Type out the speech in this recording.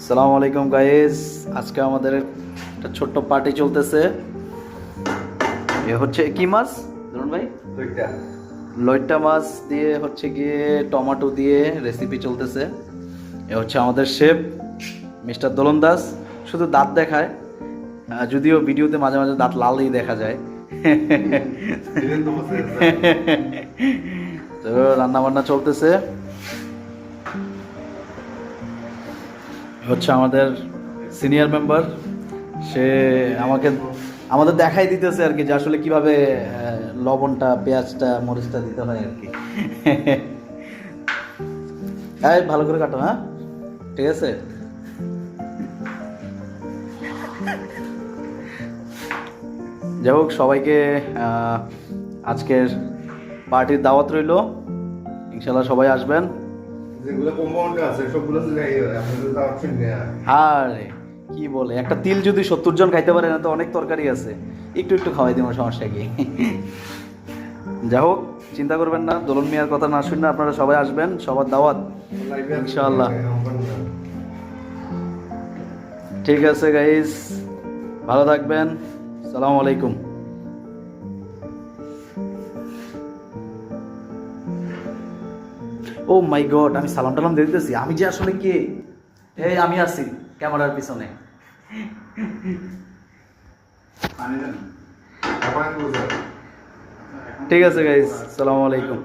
আসসালামু আলাইকুম গাইস, আজকে আমাদের একটা ছোট্ট পার্টি চলতেছে। এ হচ্ছে কি মাছ ধরুন ভাই? লইট্টা মাছ দিয়ে হচ্ছে গিয়ে টমেটো দিয়ে রেসিপি চলতেছে। এ হচ্ছে আমাদের শেফ মিস্টার দোলন দাস। শুধু দাঁত দেখায়, যদিও ভিডিওতে মাঝে মাঝে দাঁত লালই দেখা যায়। তো রান্না বান্না চলতেছে। হচ্ছে আমাদের সিনিয়র মেম্বার, সে আমাদের দেখাই দিতেছে আর কি যে আসলে কিভাবে লবণটা, পেঁয়াজটা, মরিচটা দিতে হয় আর কি। এই ভালো করে কাটো, হ্যাঁ ঠিক আছে। যাই হোক, সবাইকে আজকের পার্টির দাওয়াত রইল। ইনশাল্লাহ সবাই আসবেন। আরে কি বলে, একটা তিল যদি 70 জন খাইতে পারে না, তো অনেক তরকারি আছে, একটু একটু খাওয়াই দিব, সমস্যা কি। যাই হোক, চিন্তা করবেন না, দোলন মিয়ার কথা না শুনে আপনারা সবাই আসবেন, সবার দাওয়াত ইনশাআল্লাহ। ঠিক আছে গাইস, ভালো থাকবেন, সালাম আলাইকুম। ও মাই গড, আমি সালাম টালাম দিয়ে দিতেছি, আমি যে আসলে কে? এই আমি আছি ক্যামেরার পিছনে। ঠিক আছে গাইস, সালাম আলাইকুম।